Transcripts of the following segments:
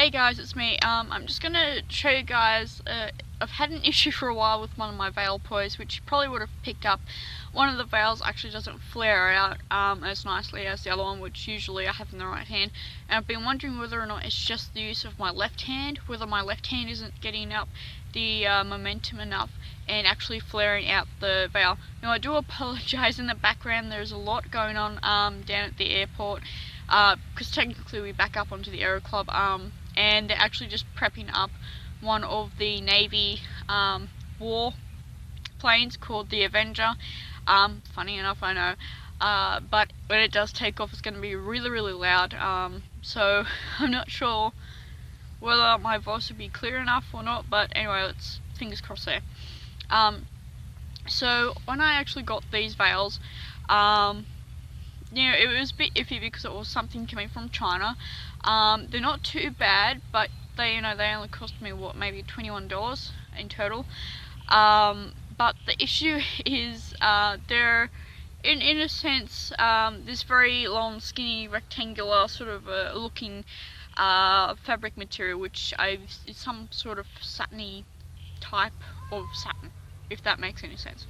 Hey guys, it's me. I'm just gonna show you guys, I've had an issue for a while with one of my veil pois, which you probably would have picked up. One of the veils actually doesn't flare out as nicely as the other one, which usually I have in the right hand. And I've been wondering whether or not it's just the use of my left hand, whether my left hand isn't getting up the momentum enough and actually flaring out the veil. Now I do apologise, in the background there's a lot going on down at the airport, because technically we back up onto the Aero Club, and they're actually just prepping up one of the Navy war planes called the Avenger. Funny enough, I know, but when it does take off it's going to be really loud, so I'm not sure whether my voice will be clear enough or not, but anyway, let's fingers crossed there. So when I actually got these veils, you know, it was a bit iffy because it was something coming from China. They're not too bad, but they only cost me maybe $21 in total. But the issue is they're in a sense this very long, skinny, rectangular sort of looking fabric material, which is some sort of satiny type of satin, if that makes any sense.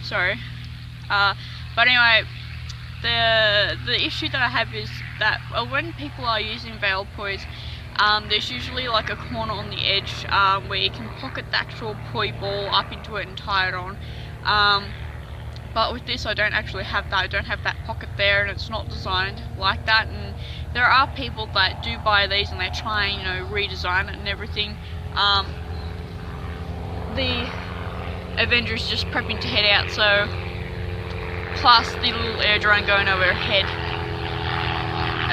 Sorry. But anyway, the issue that I have is that when people are using veil pois, there's usually like a corner on the edge where you can pocket the actual poi ball up into it and tie it on. But with this I don't actually have that. I don't have that pocket there, and it's not designed like that. And there are people that do buy these and they try and redesign it and everything. The Avenger is just prepping to head out, so plus the little air drone going over her head.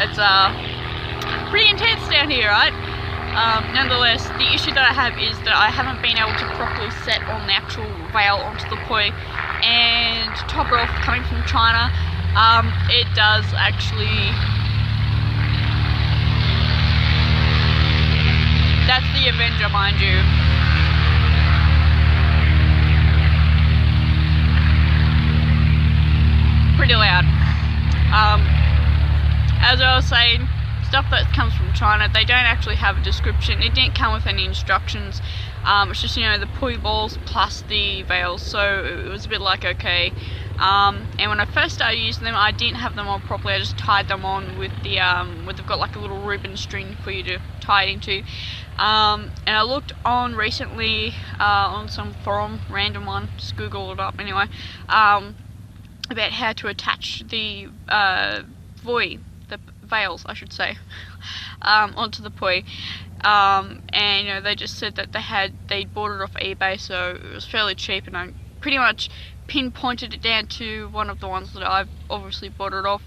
It's pretty intense down here, right? Nonetheless, the issue that I have is that I haven't been able to properly set on the actual veil onto the poi, and to top it off, coming from China, it does actually. That's the Avenger, mind you. Pretty loud. As I was saying, stuff that comes from China, they don't actually have a description. It didn't come with any instructions. It's just the poi balls plus the veils, so it was a bit like, okay. And when I first started using them, I didn't have them on properly. I just tied them on with the where they've got like a little ribbon string for you to tie it into. And I looked on recently on some forum, random one, just Googled it up anyway, about how to attach the veils, I should say, onto the poi. And they just said that they bought it off eBay, so it was fairly cheap, and I pretty much pinpointed it down to one of the ones that I've obviously bought it off,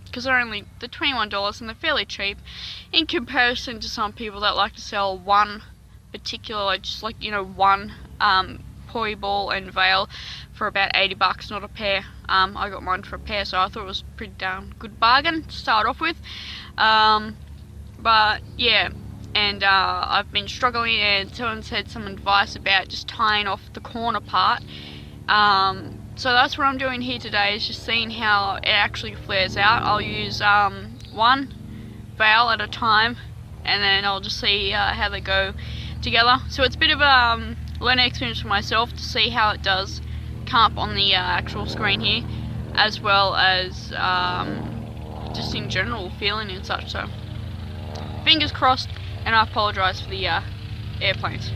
because they're $21 and they're fairly cheap in comparison to some people that like to sell one particular, one poi ball and veil for about $80, not a pair. I got mine for a pair, so I thought it was a pretty damn good bargain to start off with. But yeah, and I've been struggling, and someone said some advice about just tying off the corner part. So that's what I'm doing here today, is just seeing how it actually flares out. I'll use one veil at a time, and then I'll just see how they go together. So it's a bit of a learning experience for myself to see how it does come up on the actual screen here, as well as just in general feeling and such. So fingers crossed, and I apologise for the airplanes.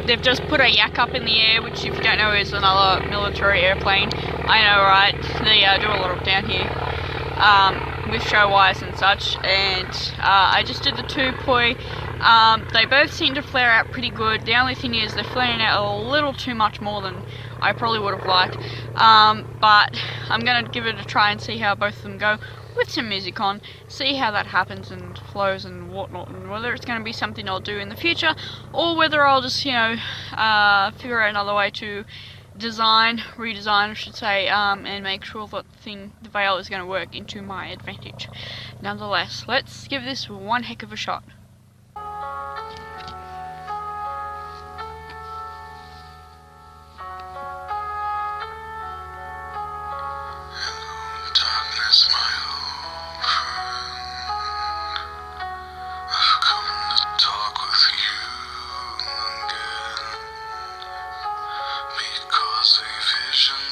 They've just put a yak up in the air, which if you don't know is another military airplane. I know, right? They do a lot of down here with show wires and such. And I just did the 2-poi. They both seem to flare out pretty good. The only thing is they're flaring out a little too much more than I probably would have liked. But I'm going to give it a try and see how both of them go with some music on, see how that happens and flows and whatnot, and whether it's going to be something I'll do in the future, or whether I'll just, figure out another way to redesign I should say, and make sure that the veil is going to work into my advantage. Nonetheless, let's give this one heck of a shot.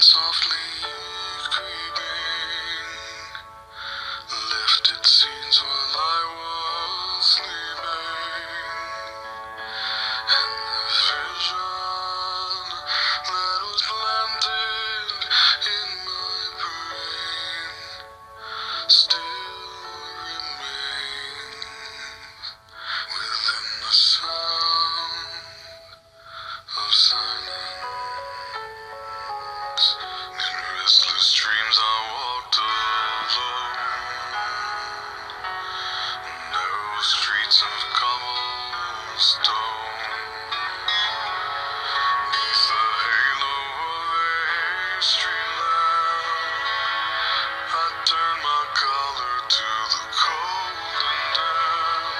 Softly creeping, lifted scenes while I was sleeping, and the vision that was planted in my brain still remains within the sound of silence. In restless dreams I walked alone, narrow streets of cobblestone, neath the halo of a street lamp, I turned my collar to the cold and damp,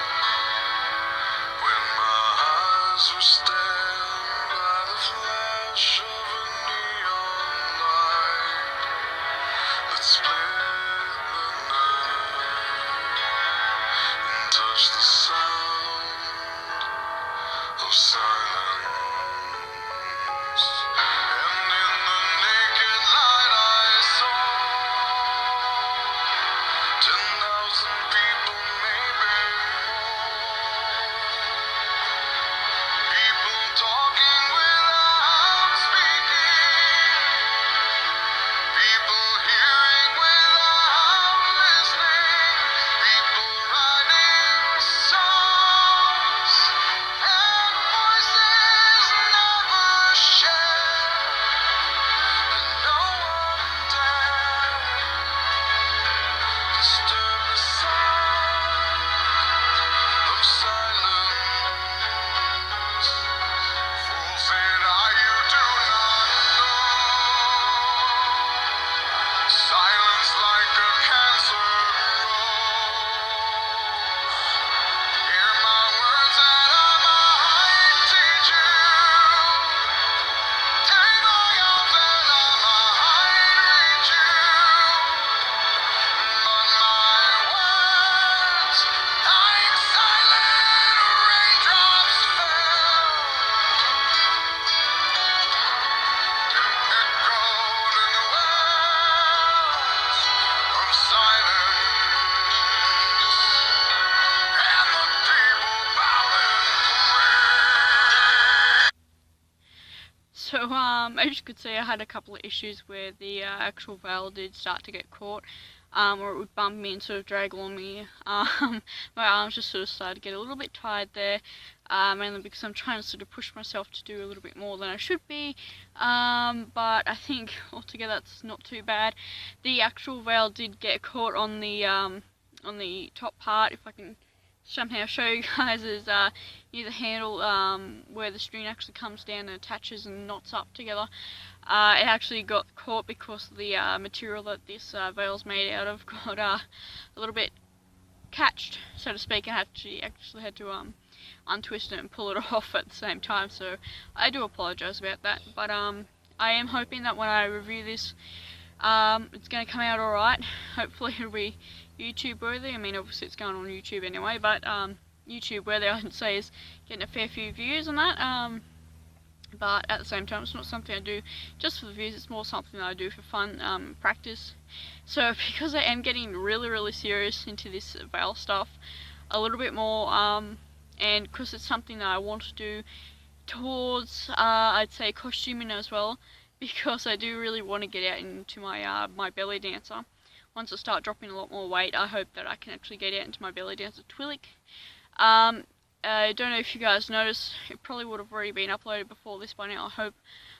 when my eyes were stabbed by the flash of a neon light that split the night and touched the sound of silence. And in the naked light I saw 10,000 people, maybe more. People talking without speaking, people hearing without listening, people writing songs and voices never shared, and no one dared disturb the sound of silence. Fool said I, you do not know. Silence like a cancer grows. Hear my words that I might teach you. Take my arms that I might reach you. But my words, like silent raindrops, fell and echoed in the wells of silence, and the people bowed and prayed. So, as you could see, I had a couple of issues where the actual veil did start to get caught, or it would bump me and sort of drag on me. My arms just sort of started to get a little bit tired there, mainly because I'm trying to sort of push myself to do a little bit more than I should be, but I think altogether it's not too bad. The actual veil did get caught on the top part. If I can somehow show you guys, is near the handle where the string actually comes down and attaches and knots up together. It actually got caught because the material that this veil's made out of got a little bit catched, so to speak, and actually had to untwist it and pull it off at the same time, so I do apologise about that. But I am hoping that when I review this, it's going to come out alright. Hopefully it'll be YouTube worthy. I mean, obviously it's going on YouTube anyway, but YouTube worthy I would say is getting a fair few views on that. But at the same time, it's not something I do just for the views, it's more something that I do for fun, practice. So because I am getting really serious into this veil stuff, a little bit more, and because it's something that I want to do towards, I'd say, costuming as well, because I do really want to get out into my my belly dancer. Once I start dropping a lot more weight, I hope that I can actually get out into my belly dancer Twi'lek. I don't know if you guys noticed, it probably would have already been uploaded before this by now, I hope.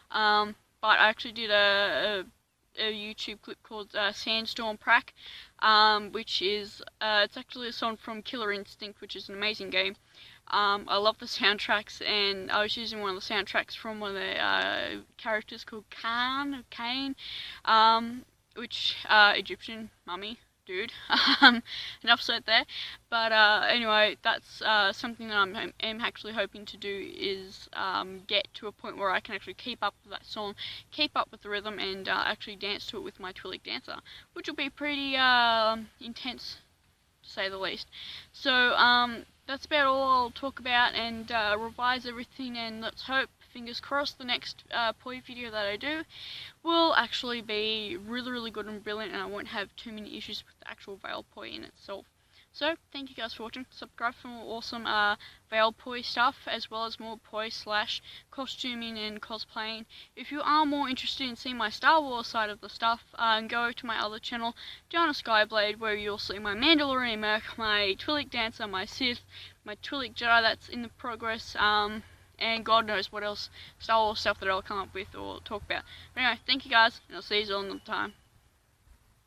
But I actually did a YouTube clip called Sandstorm Prac, which is, it's actually a song from Killer Instinct, which is an amazing game. I love the soundtracks, and I was using one of the soundtracks from one of the characters called Kane, which, Egyptian mummy dude. Enough said there. But anyway, that's something that I'm actually hoping to do, is get to a point where I can actually keep up with that song, keep up with the rhythm, and actually dance to it with my Twi'lek dancer, which will be pretty intense, to say the least. So that's about all I'll talk about, and revise everything, and let's hope, fingers crossed, the next poi video that I do will actually be really good and brilliant, and I won't have too many issues with the actual veil poi in itself. So thank you guys for watching. Subscribe for more awesome veil poi stuff, as well as more poi / costuming and cosplaying. If you are more interested in seeing my Star Wars side of the stuff, go to my other channel, Diana Skyblade, where you'll see my Mandalorian merc, my Twi'lek dancer, my Sith, my Twi'lek Jedi that's in the progress, and God knows what else Star Wars stuff that I'll come up with or talk about. But anyway, thank you guys, and I'll see you all another time.